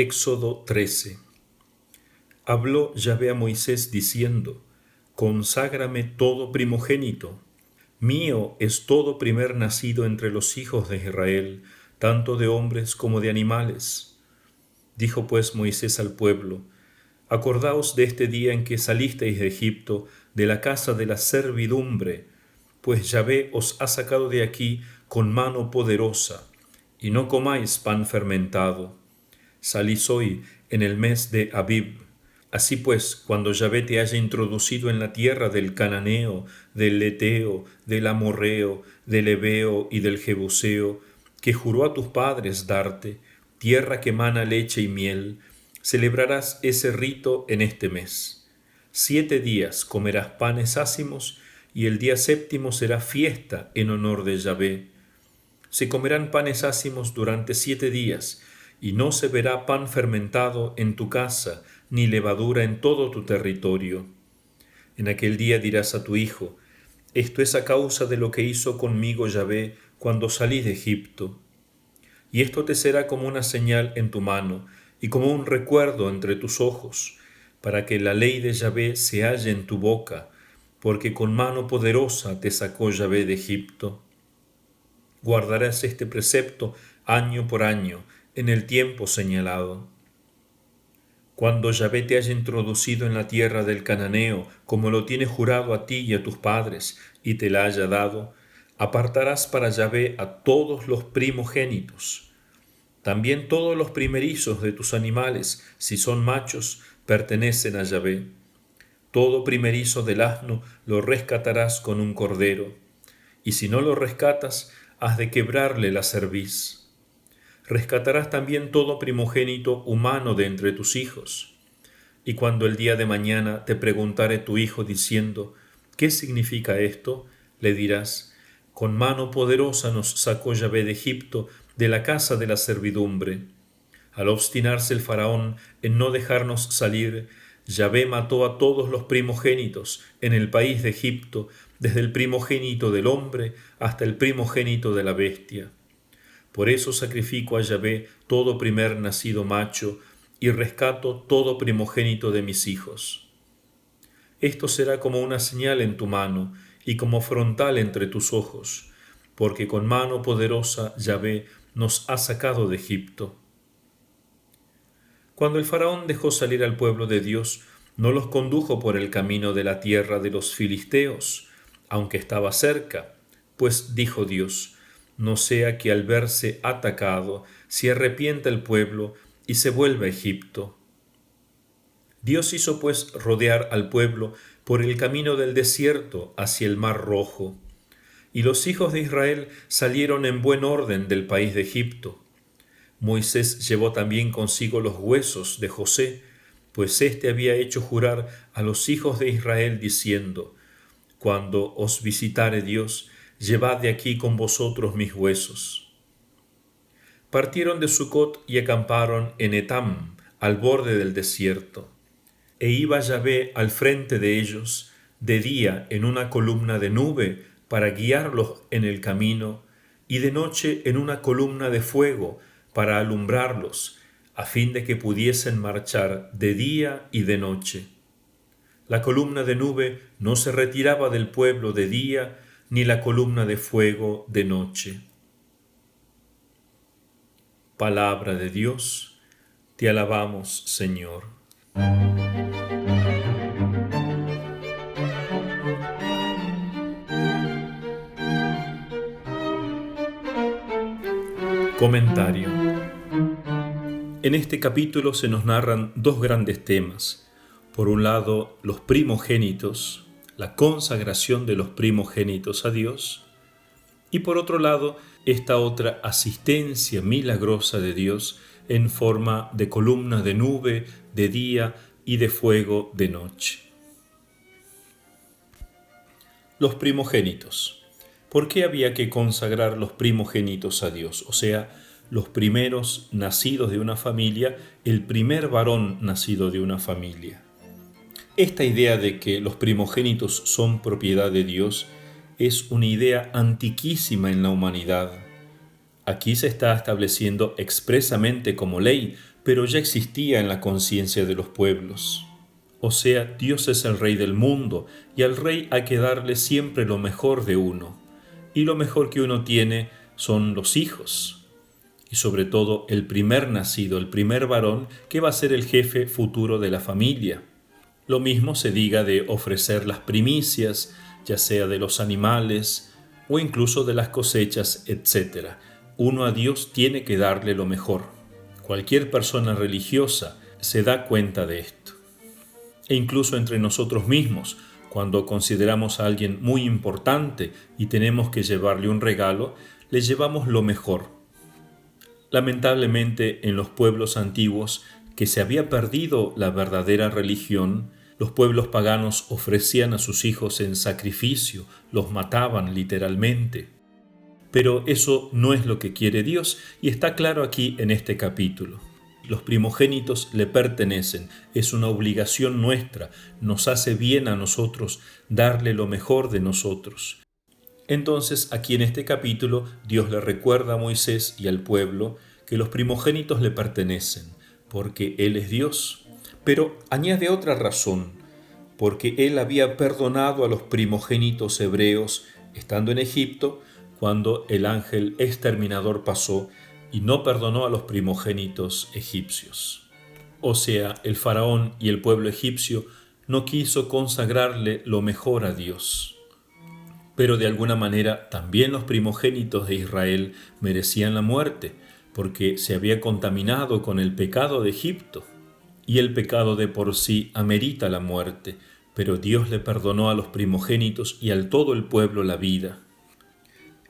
Éxodo 13. Habló Yahvé a Moisés diciendo: Conságrame todo primogénito. Mío es todo primer nacido entre los hijos de Israel, tanto de hombres como de animales. Dijo pues Moisés al pueblo: Acordaos de este día en que salisteis de Egipto, de la casa de la servidumbre, pues Yahvé os ha sacado de aquí con mano poderosa, y no comáis pan fermentado. Salís hoy en el mes de Abib. Así pues, cuando Yahvé te haya introducido en la tierra del Cananeo, del Eteo, del Amorreo, del Heveo y del Jebuseo, que juró a tus padres darte, tierra que mana leche y miel, celebrarás ese rito en este mes. 7 días comerás panes ácimos, y el día séptimo será fiesta en honor de Yahvé. Se comerán panes ácimos durante 7 días, y no se verá pan fermentado en tu casa, ni levadura en todo tu territorio. En aquel día dirás a tu hijo: Esto es a causa de lo que hizo conmigo Yahvé cuando salí de Egipto. Y esto te será como una señal en tu mano, y como un recuerdo entre tus ojos, para que la ley de Yahvé se halle en tu boca, porque con mano poderosa te sacó Yahvé de Egipto. Guardarás este precepto año por año, en el tiempo señalado. Cuando Yahvé te haya introducido en la tierra del Cananeo, como lo tiene jurado a ti y a tus padres, y te la haya dado, apartarás para Yahvé a todos los primogénitos. También todos los primerizos de tus animales, si son machos, pertenecen a Yahvé. Todo primerizo del asno lo rescatarás con un cordero, y si no lo rescatas, has de quebrarle la cerviz. Rescatarás también todo primogénito humano de entre tus hijos. Y cuando el día de mañana te preguntare tu hijo diciendo: ¿Qué significa esto?, le dirás: Con mano poderosa nos sacó Yahvé de Egipto, de la casa de la servidumbre. Al obstinarse el faraón en no dejarnos salir, Yahvé mató a todos los primogénitos en el país de Egipto, desde el primogénito del hombre hasta el primogénito de la bestia. Por eso sacrifico a Yahvé todo primer nacido macho, y rescato todo primogénito de mis hijos. Esto será como una señal en tu mano, y como frontal entre tus ojos, porque con mano poderosa Yahvé nos ha sacado de Egipto. Cuando el faraón dejó salir al pueblo de Dios, no los condujo por el camino de la tierra de los filisteos, aunque estaba cerca, pues dijo Dios: no sea que al verse atacado se arrepienta el pueblo y se vuelva a Egipto. Dios hizo pues rodear al pueblo por el camino del desierto hacia el Mar Rojo, y los hijos de Israel salieron en buen orden del país de Egipto. Moisés llevó también consigo los huesos de José, pues éste había hecho jurar a los hijos de Israel diciendo: cuando os visitare Dios, llevad de aquí con vosotros mis huesos. Partieron de Sucot y acamparon en Etam, al borde del desierto. E iba Yahvé al frente de ellos, de día en una columna de nube para guiarlos en el camino, y de noche en una columna de fuego para alumbrarlos, a fin de que pudiesen marchar de día y de noche. La columna de nube no se retiraba del pueblo de día, ni la columna de fuego de noche. Palabra de Dios, te alabamos, Señor. Comentario. En este capítulo se nos narran dos grandes temas. Por un lado, los primogénitos, la consagración de los primogénitos a Dios, y por otro lado, esta otra asistencia milagrosa de Dios en forma de columna de nube de día y de fuego de noche. Los primogénitos. ¿Por qué había que consagrar los primogénitos a Dios? O sea, los primeros nacidos de una familia, el primer varón nacido de una familia. Esta idea de que los primogénitos son propiedad de Dios es una idea antiquísima en la humanidad. Aquí se está estableciendo expresamente como ley, pero ya existía en la conciencia de los pueblos. O sea, Dios es el Rey del mundo y al Rey hay que darle siempre lo mejor de uno. Y lo mejor que uno tiene son los hijos. Y sobre todo el primer nacido, el primer varón, que va a ser el jefe futuro de la familia. Lo mismo se diga de ofrecer las primicias, ya sea de los animales o incluso de las cosechas, etc. Uno a Dios tiene que darle lo mejor. Cualquier persona religiosa se da cuenta de esto. E incluso entre nosotros mismos, cuando consideramos a alguien muy importante y tenemos que llevarle un regalo, le llevamos lo mejor. Lamentablemente, en los pueblos antiguos, que se había perdido la verdadera religión, los pueblos paganos ofrecían a sus hijos en sacrificio, los mataban literalmente. Pero eso no es lo que quiere Dios y está claro aquí en este capítulo. Los primogénitos le pertenecen, es una obligación nuestra, nos hace bien a nosotros darle lo mejor de nosotros. Entonces, aquí en este capítulo, Dios le recuerda a Moisés y al pueblo que los primogénitos le pertenecen, porque Él es Dios. Pero añade otra razón, porque Él había perdonado a los primogénitos hebreos estando en Egipto, cuando el ángel exterminador pasó y no perdonó a los primogénitos egipcios. O sea, el faraón y el pueblo egipcio no quiso consagrarle lo mejor a Dios. Pero de alguna manera también los primogénitos de Israel merecían la muerte, porque se había contaminado con el pecado de Egipto. Y el pecado de por sí amerita la muerte, pero Dios le perdonó a los primogénitos y al todo el pueblo la vida.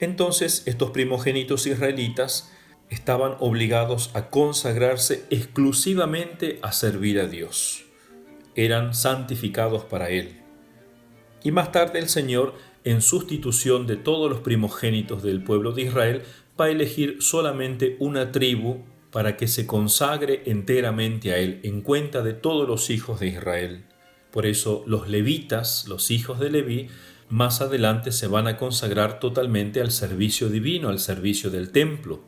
Entonces estos primogénitos israelitas estaban obligados a consagrarse exclusivamente a servir a Dios. Eran santificados para Él. Y más tarde el Señor, en sustitución de todos los primogénitos del pueblo de Israel, va a elegir solamente una tribu para que se consagre enteramente a Él, en cuenta de todos los hijos de Israel. Por eso los levitas, los hijos de Leví, más adelante se van a consagrar totalmente al servicio divino, al servicio del templo.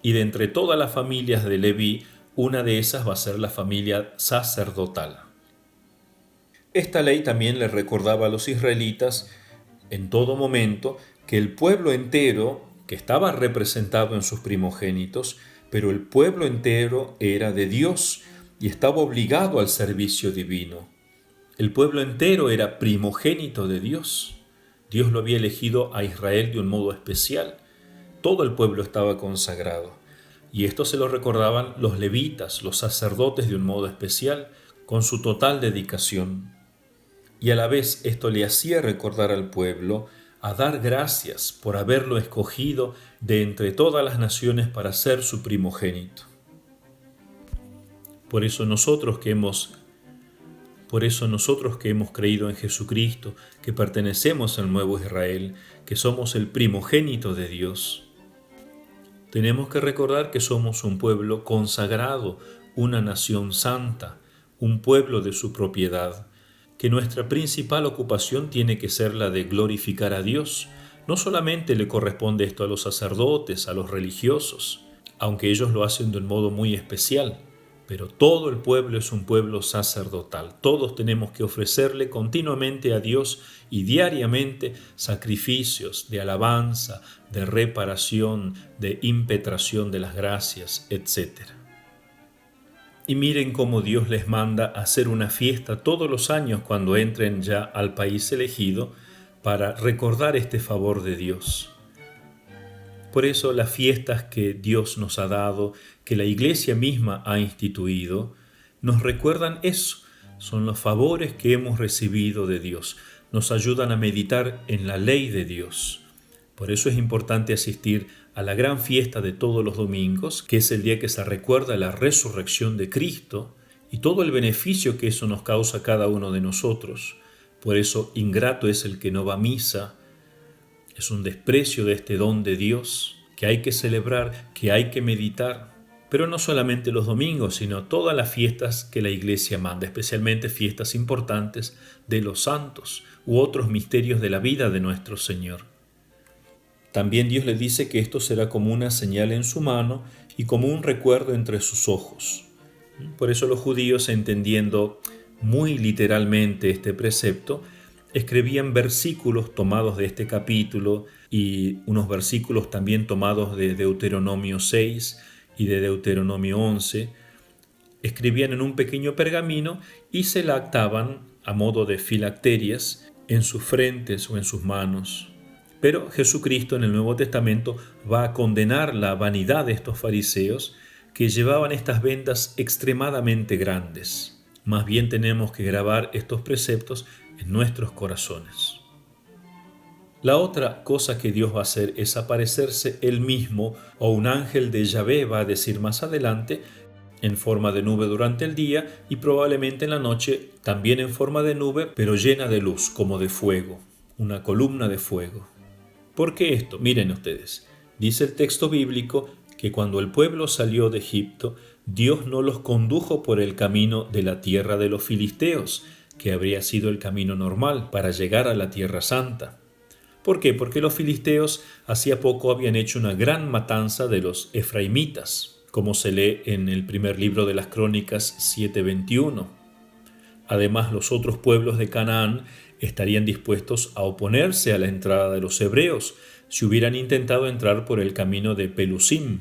Y de entre todas las familias de Leví, una de esas va a ser la familia sacerdotal. Esta ley también le recordaba a los israelitas en todo momento que el pueblo entero, que estaba representado en sus primogénitos, pero el pueblo entero era de Dios y estaba obligado al servicio divino. El pueblo entero era primogénito de Dios. Dios lo había elegido a Israel de un modo especial. Todo el pueblo estaba consagrado. Y esto se lo recordaban los levitas, los sacerdotes de un modo especial, con su total dedicación. Y a la vez esto le hacía recordar al pueblo a dar gracias por haberlo escogido de entre todas las naciones para ser su primogénito. Por eso nosotros que hemos creído en Jesucristo, que pertenecemos al nuevo Israel, que somos el primogénito de Dios, tenemos que recordar que somos un pueblo consagrado, una nación santa, un pueblo de su propiedad, que nuestra principal ocupación tiene que ser la de glorificar a Dios. No solamente le corresponde esto a los sacerdotes, a los religiosos, aunque ellos lo hacen de un modo muy especial, pero todo el pueblo es un pueblo sacerdotal. Todos tenemos que ofrecerle continuamente a Dios y diariamente sacrificios de alabanza, de reparación, de impetración de las gracias, etc. Y miren cómo Dios les manda hacer una fiesta todos los años cuando entren ya al país elegido para recordar este favor de Dios. Por eso las fiestas que Dios nos ha dado, que la Iglesia misma ha instituido, nos recuerdan eso, son los favores que hemos recibido de Dios, nos ayudan a meditar en la ley de Dios. Por eso es importante asistir a la gran fiesta de todos los domingos, que es el día que se recuerda la resurrección de Cristo y todo el beneficio que eso nos causa a cada uno de nosotros. Por eso ingrato es el que no va a misa. Es un desprecio de este don de Dios que hay que celebrar, que hay que meditar, pero no solamente los domingos, sino todas las fiestas que la Iglesia manda, especialmente fiestas importantes de los santos u otros misterios de la vida de nuestro Señor. También Dios le dice que esto será como una señal en su mano y como un recuerdo entre sus ojos. Por eso los judíos, entendiendo muy literalmente este precepto, escribían versículos tomados de este capítulo y unos versículos también tomados de Deuteronomio 6 y de Deuteronomio 11. Escribían en un pequeño pergamino y se lactaban a modo de filacterias en sus frentes o en sus manos. Pero Jesucristo en el Nuevo Testamento va a condenar la vanidad de estos fariseos que llevaban estas vendas extremadamente grandes. Más bien tenemos que grabar estos preceptos en nuestros corazones. La otra cosa que Dios va a hacer es aparecerse Él mismo, o un ángel de Yahvé va a decir más adelante, en forma de nube durante el día y probablemente en la noche también en forma de nube, pero llena de luz, como de fuego, una columna de fuego. ¿Por qué esto? Miren ustedes, dice el texto bíblico que cuando el pueblo salió de Egipto, Dios no los condujo por el camino de la tierra de los filisteos, que habría sido el camino normal para llegar a la Tierra Santa. ¿Por qué? Porque los filisteos hacía poco habían hecho una gran matanza de los efraimitas, como se lee en el primer libro de las Crónicas 7:21. Además, los otros pueblos de Canaán estarían dispuestos a oponerse a la entrada de los hebreos si hubieran intentado entrar por el camino de Pelusim.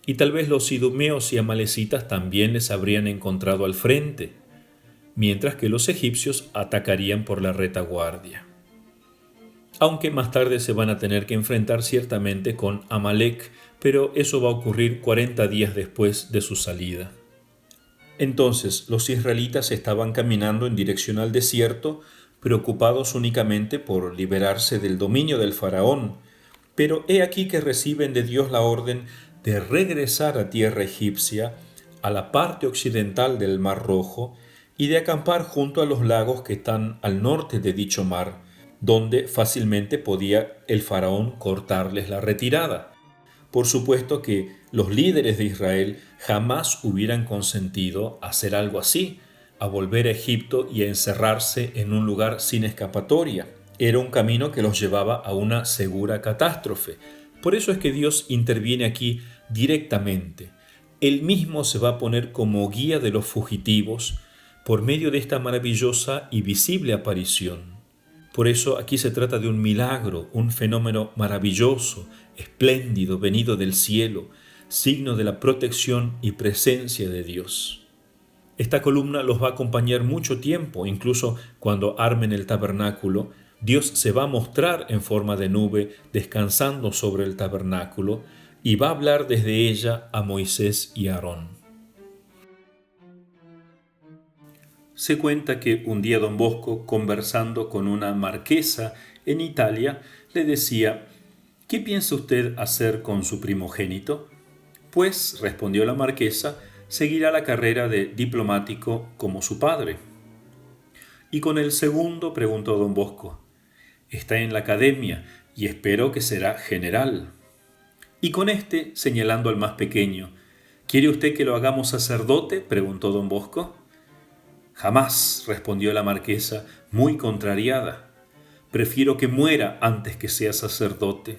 Y tal vez los idumeos y amalecitas también les habrían encontrado al frente, mientras que los egipcios atacarían por la retaguardia. Aunque más tarde se van a tener que enfrentar ciertamente con Amalek, pero eso va a ocurrir 40 días después de su salida. Entonces los israelitas estaban caminando en dirección al desierto, preocupados únicamente por liberarse del dominio del faraón, pero he aquí que reciben de Dios la orden de regresar a tierra egipcia, a la parte occidental del Mar Rojo, y de acampar junto a los lagos que están al norte de dicho mar, donde fácilmente podía el faraón cortarles la retirada. Por supuesto que los líderes de Israel jamás hubieran consentido a hacer algo así, a volver a Egipto y a encerrarse en un lugar sin escapatoria. Era un camino que los llevaba a una segura catástrofe. Por eso es que Dios interviene aquí directamente. Él mismo se va a poner como guía de los fugitivos por medio de esta maravillosa y visible aparición. Por eso aquí se trata de un milagro, un fenómeno maravilloso, espléndido, venido del cielo, signo de la protección y presencia de Dios. Esta columna los va a acompañar mucho tiempo, incluso cuando armen el tabernáculo. Dios se va a mostrar en forma de nube, descansando sobre el tabernáculo, y va a hablar desde ella a Moisés y a Aarón. Se cuenta que un día don Bosco, conversando con una marquesa en Italia, le decía: ¿qué piensa usted hacer con su primogénito? Pues, respondió la marquesa, seguirá la carrera de diplomático como su padre. ¿Y con el segundo? Preguntó don Bosco. Está en la academia y espero que será general. ¿Y con este? Señalando al más pequeño. ¿Quiere usted que lo hagamos sacerdote? Preguntó don Bosco. Jamás, respondió la marquesa, muy contrariada. Prefiero que muera antes que sea sacerdote.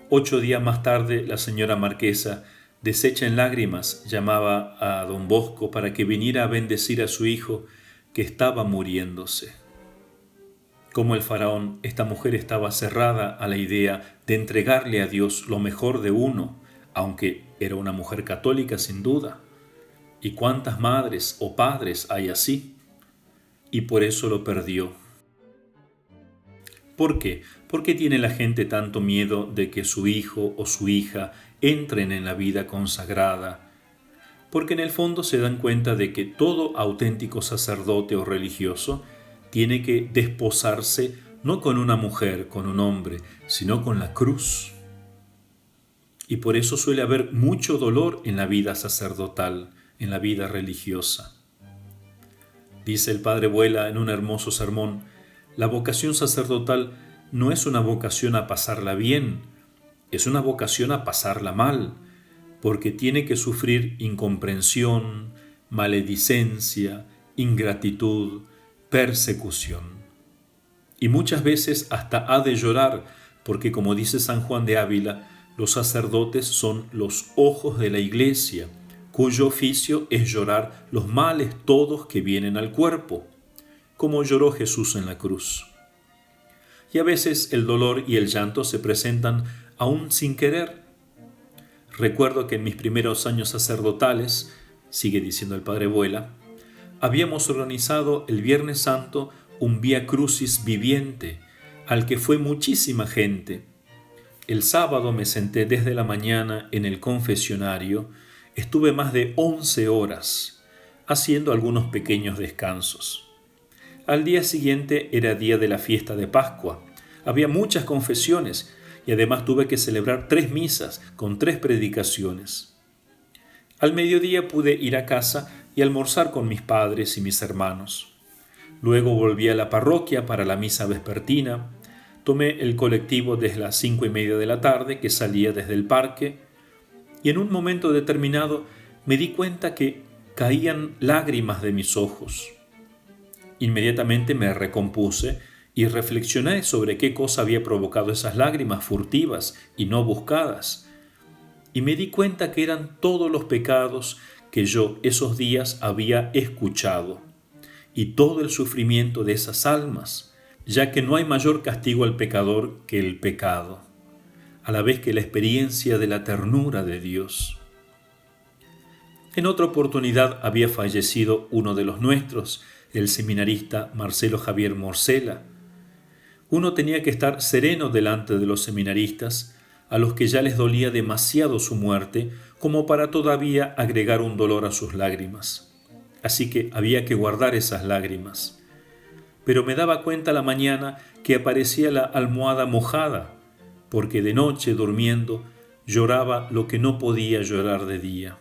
8 días más tarde, la señora marquesa, deshecha en lágrimas, llamaba a don Bosco para que viniera a bendecir a su hijo, que estaba muriéndose. Como el faraón, esta mujer estaba cerrada a la idea de entregarle a Dios lo mejor de uno, aunque era una mujer católica sin duda. ¿Y cuántas madres o padres hay así? Y por eso lo perdió. ¿Por qué? ¿Por qué tiene la gente tanto miedo de que su hijo o su hija entren en la vida consagrada? Porque en el fondo se dan cuenta de que todo auténtico sacerdote o religioso tiene que desposarse no con una mujer, con un hombre, sino con la cruz. Y por eso suele haber mucho dolor en la vida sacerdotal, en la vida religiosa. Dice el padre Vuela en un hermoso sermón: la vocación sacerdotal no es una vocación a pasarla bien, es una vocación a pasarla mal, porque tiene que sufrir incomprensión, maledicencia, ingratitud, persecución. Y muchas veces hasta ha de llorar, porque como dice San Juan de Ávila, los sacerdotes son los ojos de la Iglesia, cuyo oficio es llorar los males todos que vienen al cuerpo, como lloró Jesús en la cruz. Y a veces el dolor y el llanto se presentan aún sin querer. Recuerdo que en mis primeros años sacerdotales, sigue diciendo el padre Vuela, habíamos organizado el Viernes Santo un Vía Crucis viviente, al que fue muchísima gente. El sábado me senté desde la mañana en el confesionario, estuve más de 11 horas, haciendo algunos pequeños descansos. Al día siguiente era día de la fiesta de Pascua. Había muchas confesiones y además tuve que celebrar 3 misas con 3 predicaciones. Al mediodía pude ir a casa y almorzar con mis padres y mis hermanos. Luego volví a la parroquia para la misa vespertina. Tomé el colectivo desde las 5:30 de la tarde que salía desde el parque y en un momento determinado me di cuenta que caían lágrimas de mis ojos. Inmediatamente me recompuse y reflexioné sobre qué cosa había provocado esas lágrimas furtivas y no buscadas. Y me di cuenta que eran todos los pecados que yo esos días había escuchado y todo el sufrimiento de esas almas, ya que no hay mayor castigo al pecador que el pecado, a la vez que la experiencia de la ternura de Dios. En otra oportunidad había fallecido uno de los nuestros, el seminarista Marcelo Javier Morcela. Uno tenía que estar sereno delante de los seminaristas, a los que ya les dolía demasiado su muerte, como para todavía agregar un dolor a sus lágrimas. Así que había que guardar esas lágrimas. Pero me daba cuenta a la mañana que aparecía la almohada mojada, porque de noche, durmiendo, lloraba lo que no podía llorar de día.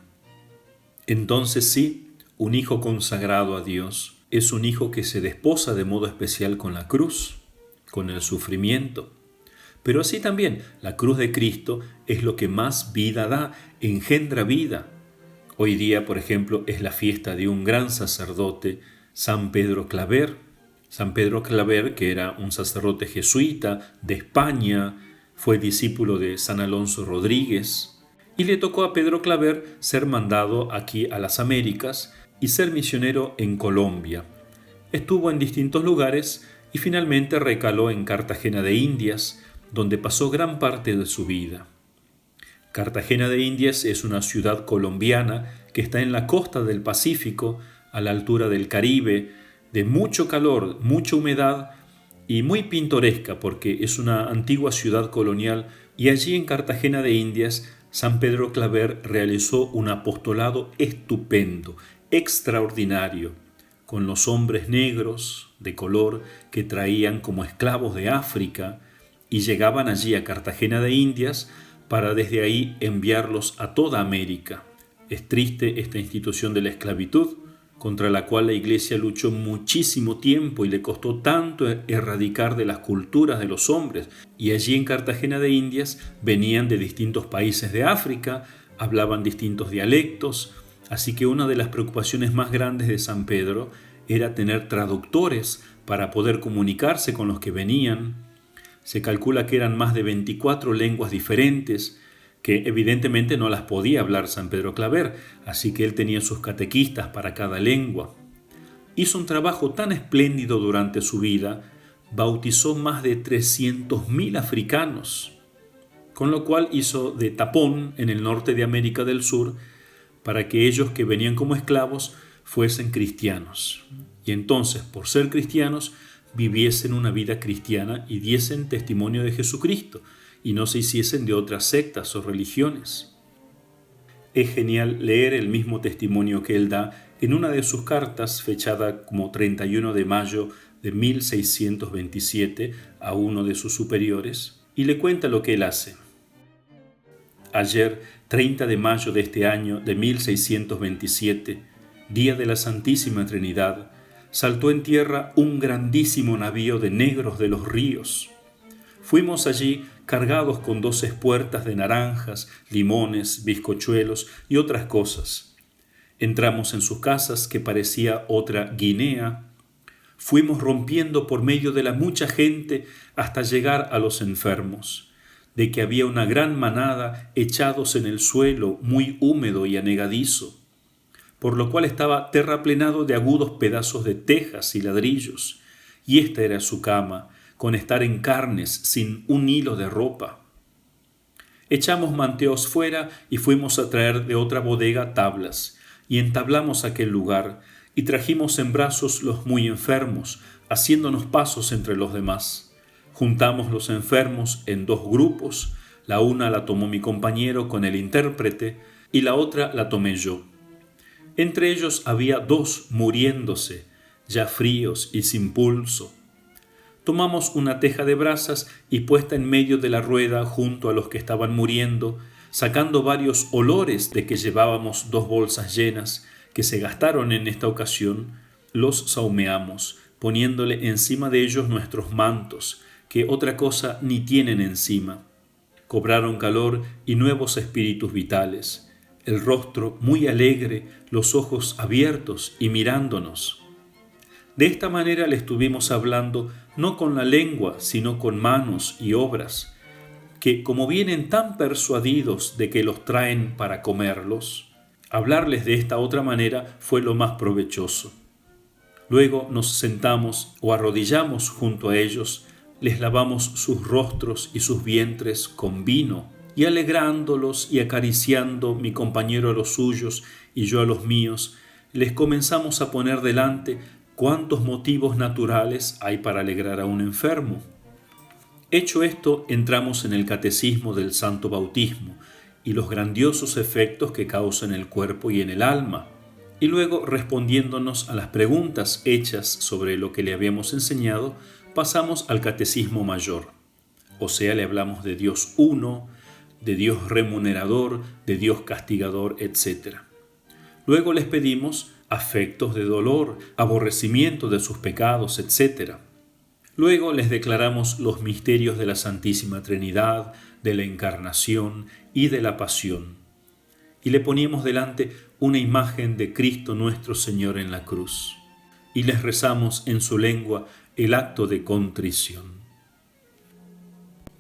Entonces sí, un hijo consagrado a Dios es un hijo que se desposa de modo especial con la cruz, con el sufrimiento. Pero así también la cruz de Cristo es lo que más vida da, engendra vida. Hoy día, por ejemplo, es la fiesta de un gran sacerdote, San Pedro Claver. San Pedro Claver, que era un sacerdote jesuita de España, fue discípulo de San Alonso Rodríguez, y le tocó a Pedro Claver ser mandado aquí a las Américas y ser misionero en Colombia. Estuvo en distintos lugares y finalmente recaló en Cartagena de Indias, donde pasó gran parte de su vida. Cartagena de Indias es una ciudad colombiana que está en la costa del Pacífico, a la altura del Caribe, de mucho calor, mucha humedad y muy pintoresca porque es una antigua ciudad colonial, y allí en Cartagena de Indias San Pedro Claver realizó un apostolado estupendo, extraordinario, con los hombres negros de color que traían como esclavos de África y llegaban allí a Cartagena de Indias para desde ahí enviarlos a toda América. Es triste esta institución de la esclavitud, contra la cual la Iglesia luchó muchísimo tiempo y le costó tanto erradicar de las culturas de los hombres. Y allí en Cartagena de Indias venían de distintos países de África, hablaban distintos dialectos, así que una de las preocupaciones más grandes de San Pedro era tener traductores para poder comunicarse con los que venían. Se calcula que eran más de 24 lenguas diferentes, que evidentemente no las podía hablar San Pedro Claver, así que él tenía sus catequistas para cada lengua. Hizo un trabajo tan espléndido durante su vida, bautizó más de 300.000 africanos, con lo cual hizo de tapón en el norte de América del Sur para que ellos que venían como esclavos fuesen cristianos. Y entonces, por ser cristianos, viviesen una vida cristiana y diesen testimonio de Jesucristo, y no se hiciesen de otras sectas o religiones. Es genial leer el mismo testimonio que él da en una de sus cartas fechada como 31 de mayo de 1627 a uno de sus superiores, y le cuenta lo que él hace. Ayer, 30 de mayo de este año de 1627, día de la Santísima Trinidad, saltó en tierra un grandísimo navío de negros de los ríos. Fuimos allí cargados con 2 espuertas de naranjas, limones, bizcochuelos y otras cosas. Entramos en sus casas, que parecía otra Guinea. Fuimos rompiendo por medio de la mucha gente hasta llegar a los enfermos, de que había una gran manada echados en el suelo muy húmedo y anegadizo. por lo cual estaba terraplenado de agudos pedazos de tejas y ladrillos, y esta era su cama, con estar en carnes, sin un hilo de ropa. Echamos manteos fuera y fuimos a traer de otra bodega tablas, y entablamos aquel lugar, y trajimos en brazos los muy enfermos, haciéndonos pasos entre los demás. Juntamos los enfermos en 2 grupos, la una la tomó mi compañero con el intérprete, y la otra la tomé yo. Entre ellos había 2 muriéndose, ya fríos y sin pulso. Tomamos una teja de brasas y puesta en medio de la rueda junto a los que estaban muriendo, sacando varios olores de que llevábamos 2 bolsas llenas, que se gastaron en esta ocasión, los sahumeamos, poniéndole encima de ellos nuestros mantos, que otra cosa ni tienen encima. Cobraron calor y nuevos espíritus vitales, el rostro muy alegre, los ojos abiertos y mirándonos. De esta manera le estuvimos hablando no con la lengua, sino con manos y obras, que como vienen tan persuadidos de que los traen para comerlos, hablarles de esta otra manera fue lo más provechoso. Luego nos sentamos o arrodillamos junto a ellos, les lavamos sus rostros y sus vientres con vino, y alegrándolos y acariciando mi compañero a los suyos y yo a los míos, les comenzamos a poner delante cuántos motivos naturales hay para alegrar a un enfermo. Hecho esto, entramos en el catecismo del santo bautismo y los grandiosos efectos que causa en el cuerpo y en el alma, y luego, respondiéndonos a las preguntas hechas sobre lo que le habíamos enseñado, pasamos al catecismo mayor, o sea, le hablamos de Dios uno, de Dios remunerador, de Dios castigador, etc. Luego les pedimos afectos de dolor, aborrecimiento de sus pecados, etc. Luego les declaramos los misterios de la Santísima Trinidad, de la Encarnación y de la Pasión. Y le poníamos delante una imagen de Cristo nuestro Señor en la cruz. Y les rezamos en su lengua el acto de contrición.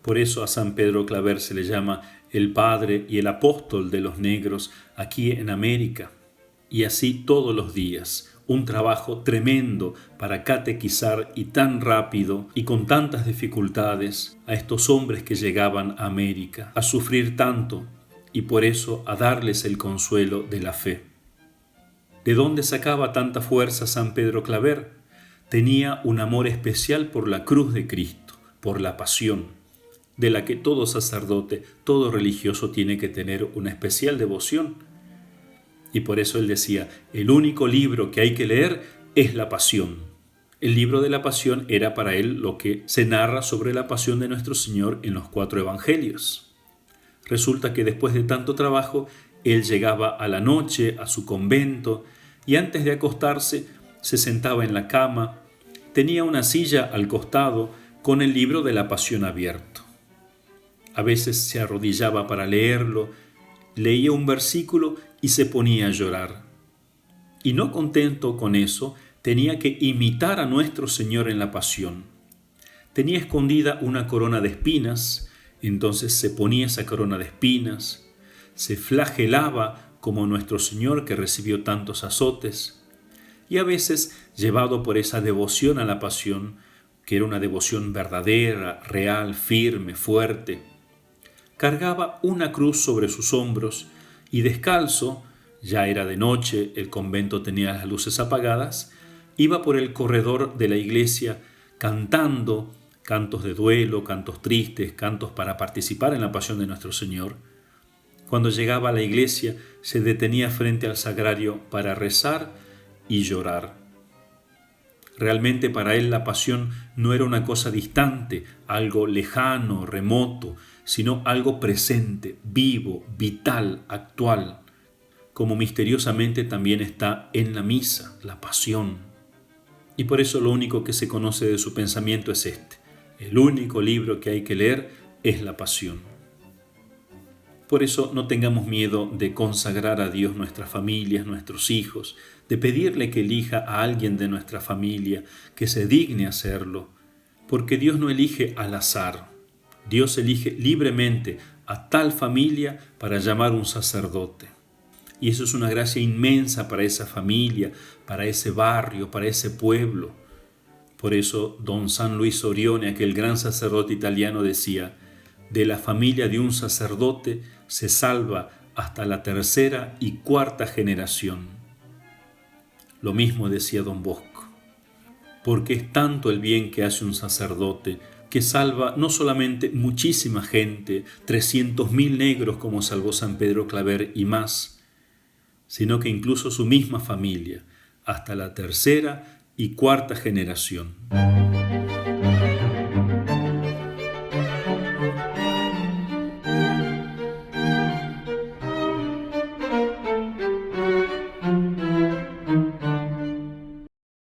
Por eso a San Pedro Claver se le llama el padre y el apóstol de los negros aquí en América. Y así todos los días, un trabajo tremendo para catequizar y tan rápido y con tantas dificultades a estos hombres que llegaban a América, a sufrir tanto y por eso a darles el consuelo de la fe. ¿De dónde sacaba tanta fuerza San Pedro Claver? Tenía un amor especial por la cruz de Cristo, por la pasión, de la que todo sacerdote, todo religioso tiene que tener una especial devoción. Y por eso él decía, el único libro que hay que leer es la Pasión. El libro de la Pasión era para él lo que se narra sobre la pasión de nuestro Señor en los 4 evangelios. Resulta que después de tanto trabajo, él llegaba a la noche a su convento y antes de acostarse se sentaba en la cama, tenía una silla al costado con el libro de la Pasión abierto. A veces se arrodillaba para leerlo, leía un versículo y se ponía a llorar. Y no contento con eso, tenía que imitar a nuestro Señor en la Pasión. Tenía escondida una corona de espinas, entonces se ponía esa corona de espinas, se flagelaba como nuestro Señor que recibió tantos azotes, y a veces, llevado por esa devoción a la Pasión, que era una devoción verdadera, real, firme, fuerte, cargaba una cruz sobre sus hombros y descalzo, ya era de noche, el convento tenía las luces apagadas, iba por el corredor de la iglesia cantando cantos de duelo, cantos tristes, cantos para participar en la pasión de nuestro Señor. Cuando llegaba a la iglesia, se detenía frente al sagrario para rezar y llorar. Realmente para él la pasión no era una cosa distante, algo lejano, remoto, sino algo presente, vivo, vital, actual, como misteriosamente también está en la misa, la pasión. Y por eso lo único que se conoce de su pensamiento es este. El único libro que hay que leer es la Pasión. Por eso no tengamos miedo de consagrar a Dios nuestras familias, nuestros hijos, de pedirle que elija a alguien de nuestra familia, que se digne hacerlo, porque Dios no elige al azar. Dios elige libremente a tal familia para llamar un sacerdote. Y eso es una gracia inmensa para esa familia, para ese barrio, para ese pueblo. Por eso don San Luis Orione, aquel gran sacerdote italiano, decía: de la familia de un sacerdote se salva hasta la tercera y cuarta generación. Lo mismo decía don Bosco, porque es tanto el bien que hace un sacerdote que salva no solamente muchísima gente, 300.000 negros como salvó San Pedro Claver y más, sino que incluso su misma familia, hasta la tercera y cuarta generación.